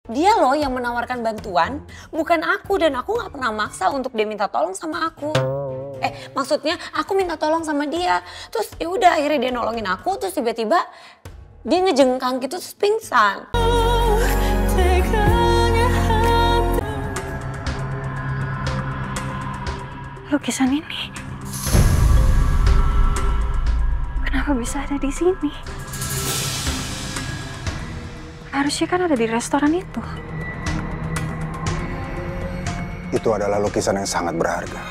Dia loh yang menawarkan bantuan, bukan aku, dan aku nggak pernah maksa untuk dia minta tolong sama aku. Maksudnya aku minta tolong sama dia. Terus ya udah akhirnya dia nolongin aku, terus tiba-tiba dia ngejengkang gitu terus pingsan. Lukisan ini kenapa bisa ada di sini? Harusnya kan ada di restoran itu. Itu adalah lukisan yang sangat berharga.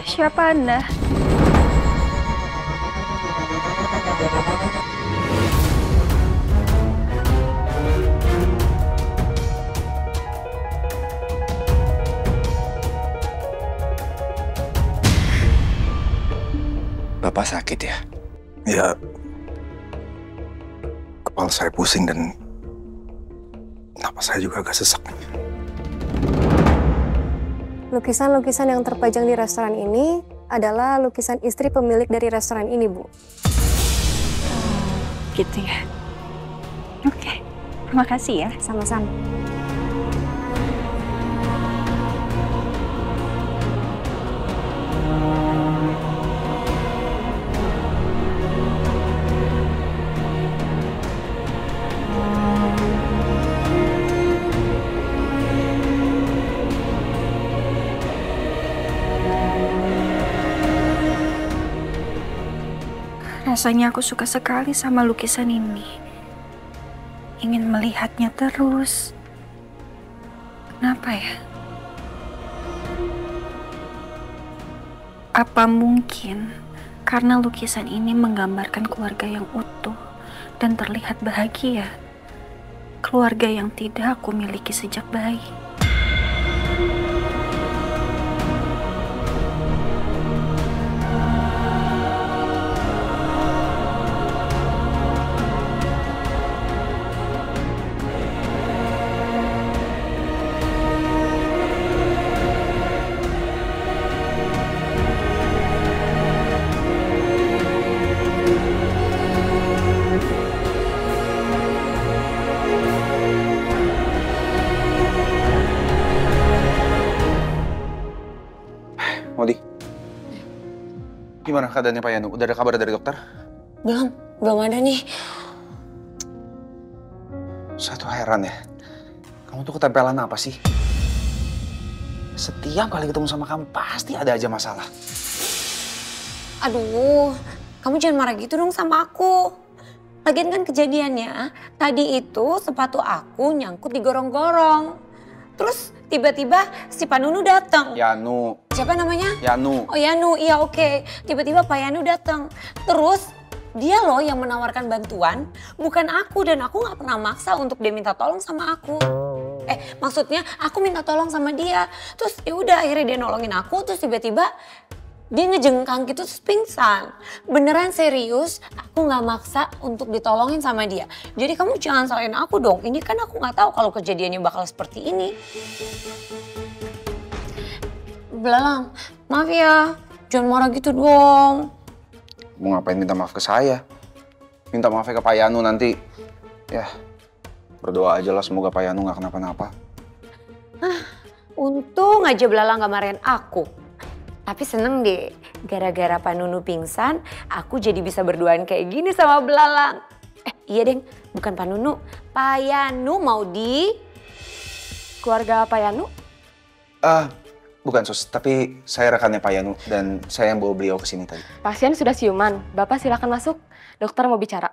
Siapa Anda? Bapak sakit ya? Ya, kepala saya pusing dan napas saya juga agak sesak. Lukisan-lukisan yang terpajang di restoran ini adalah lukisan istri pemilik dari restoran ini, Bu. Gitu ya. Oke, terima kasih ya. Sama-sama. Rasanya aku suka sekali sama lukisan ini. Ingin melihatnya terus. Kenapa ya? Apa mungkin karena lukisan ini menggambarkan keluarga yang utuh dan terlihat bahagia? Keluarga yang tidak aku miliki sejak bayi. Modi, gimana keadaannya Pak Yanu? Udah ada kabar dari dokter? Belum ada nih. Satu heran ya, kamu tuh ketempelan apa sih? Setiap kali ketemu sama kamu pasti ada aja masalah. Aduh, kamu jangan marah gitu dong sama aku. Lagian kan kejadiannya, tadi itu sepatu aku nyangkut di gorong-gorong. Terus tiba-tiba si Pak Nunu datang. Yanu. Siapa namanya? Yanu. Oh Yanu, iya oke. Tiba-tiba Pak Yanu datang. Terus dia loh yang menawarkan bantuan, bukan aku, dan aku nggak pernah maksa untuk dia minta tolong sama aku. Maksudnya aku minta tolong sama dia. Terus ya udah akhirnya dia nolongin aku, terus tiba-tiba dia ngejengkang gitu terus pingsan. Beneran serius, aku nggak maksa untuk ditolongin sama dia. Jadi kamu jangan salahin aku dong. Ini kan aku nggak tahu kalau kejadiannya bakal seperti ini. Belalang, maaf ya. Jangan marah gitu dong. Mau ngapain minta maaf ke saya? Minta maaf ke Pak Yanu nanti. Ya, berdoa aja lah semoga Pak Yanu nggak kenapa-napa. Untung aja Belalang nggak marahin aku. Tapi seneng deh, gara-gara Pak Nunu pingsan, aku jadi bisa berduaan kayak gini sama Belalang. Iya Deng, bukan Pak Nunu, Pak Yanu mau di keluarga Pak Yanu. Bukan Sus, tapi saya rekannya Pak Yanu dan saya yang bawa beliau ke sini tadi. Pasien sudah siuman, Bapak silakan masuk. Dokter mau bicara.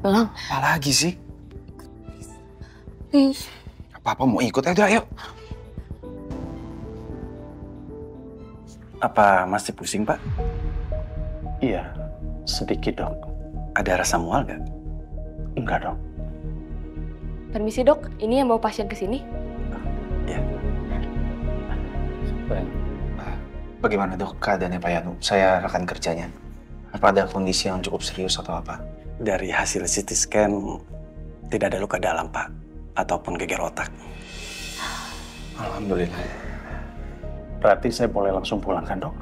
Belalang. Apa lagi sih? Please. Apa-apa mau ikut aja, ayo. Apa masih pusing, Pak? Iya, sedikit, Dok. Ada rasa mual nggak? Enggak, Dok. Permisi dok, ini yang bawa pasien ke sini. Ya. Bagaimana dok keadaannya Pak Yanu? Saya rekan kerjanya. Apa ada kondisi yang cukup serius atau apa? Dari hasil CT scan, tidak ada luka dalam, Pak. Ataupun geger otak. Alhamdulillah. Berarti saya boleh langsung pulang kan, Dok?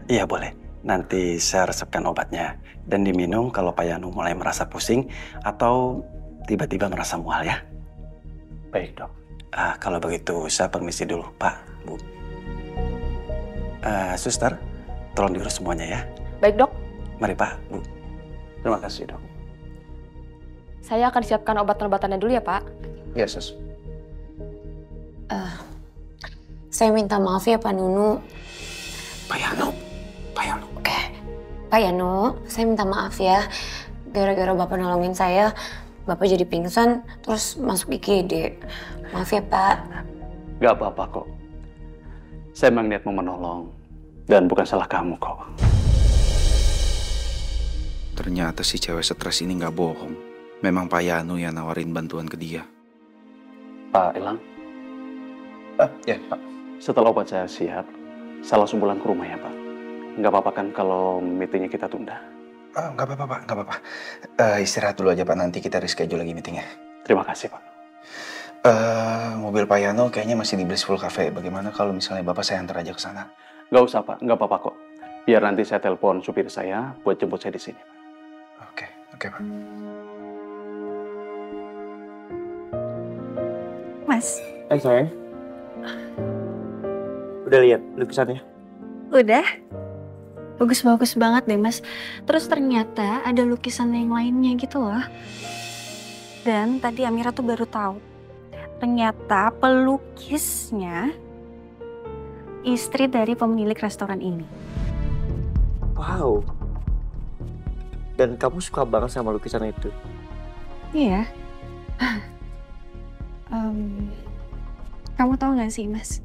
Iya boleh. Nanti saya resepkan obatnya dan diminum kalau Pak Yanu mulai merasa pusing atau tiba-tiba merasa mual ya. Baik dok. Kalau begitu saya permisi dulu Pak, Bu. Suster, tolong diurus semuanya ya. Baik dok, Mari Pak, Bu. Terima kasih dok. saya akan siapkan obat-obatannya dulu ya Pak. Iya, Sus. Saya minta maaf ya Pak Nunu. Pak Yanu. Pak Yanu, saya minta maaf ya. Gara-gara Bapak nolongin saya, Bapak jadi pingsan terus masuk IGD. Maaf ya Pak. Gak apa-apa kok. Saya memang niat mau menolong dan bukan salah kamu kok. Ternyata si cewek stres ini nggak bohong. Memang Pak Yanu yang nawarin bantuan ke dia. Pak Elang, Ya, Pak. setelah obat saya siap, saya langsung pulang ke rumah ya Pak. Nggak apa-apa kan kalau meetingnya kita tunda? Nggak apa-apa, Pak. Nggak apa-apa. Istirahat dulu aja, Pak. Nanti kita reschedule lagi meetingnya. Terima kasih Pak. Mobil Pak Yano kayaknya masih di Blissful Cafe. Bagaimana kalau misalnya Bapak saya antar aja ke sana? Nggak usah Pak, nggak apa-apa kok. Biar nanti saya telepon supir saya buat jemput saya di sini. Oke, Pak. Mas, Sayang. Udah lihat lukisannya? udah? Bagus-bagus banget deh, Mas. Terus ternyata ada lukisan yang lainnya gitu loh. Dan tadi Amira tuh baru tahu. Ternyata pelukisnya istri dari pemilik restoran ini. Wow. Dan kamu suka banget sama lukisan itu? Iya. Kamu tahu gak sih, Mas?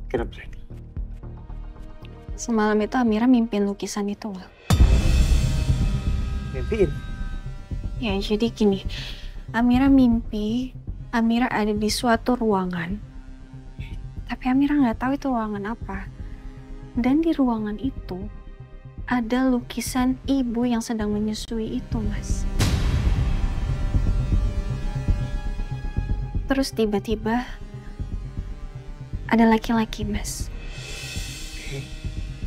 Kenapa sayang? Semalam itu Amira mimpin lukisan itu loh. Mimpiin? Ya, jadi gini. Amira mimpi, Amira ada di suatu ruangan. Tapi Amira nggak tahu itu ruangan apa. Dan di ruangan itu ada lukisan ibu yang sedang menyusui itu, Mas. Terus tiba-tiba ada laki-laki, Mas.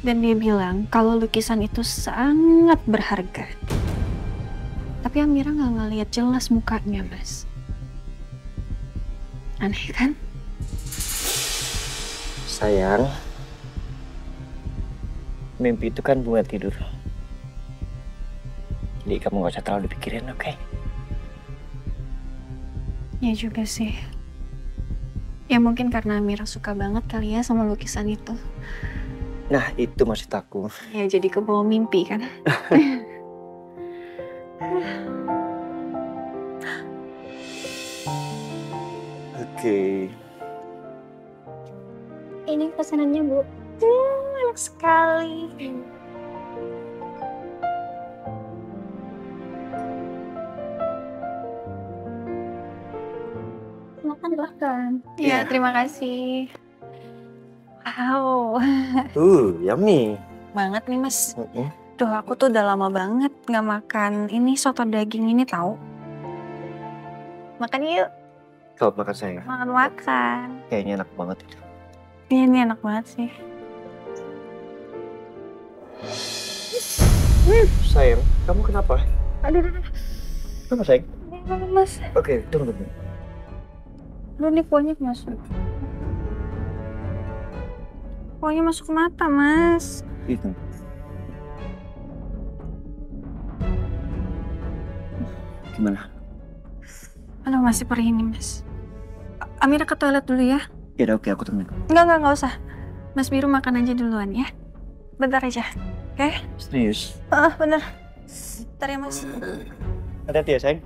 Dan dia bilang kalau lukisan itu sangat berharga. Tapi Amira nggak ngeliat jelas mukanya, Mas. Aneh kan? Sayang, mimpi itu kan bunga tidur. Jadi kamu gak usah terlalu dipikirin, oke? Ya juga sih. Ya mungkin karena Amira suka banget kali ya sama lukisan itu. Nah, itu maksud aku. Ya jadi kebawa mimpi kan. Oke. Ini pesanannya, Bu. Enak sekali. Makan. Iya, terima kasih. Wow. Yummy. Banget nih, Mas. Duh, aku tuh udah lama banget nggak makan ini soto daging ini tahu. Makan yuk. Kalau makan sayang. Makan. Kayaknya enak banget itu. Iya, ini enak banget sih. Sayang, kamu kenapa? Aduh. Kenapa sayang? Mas. Oke, tunggu. Aduh, ini kuahnya masuk. Kuahnya masuk ke mata, Mas. Itu. Gimana? Aduh, masih perih ini, Mas. Amira ke toilet dulu ya. Ya udah, oke, aku temenin. Enggak usah. Mas Biru makan aja duluan ya. Bentar aja, oke? Serius? Bener. Bentar ya, Mas. Hati-hati ya, sayang.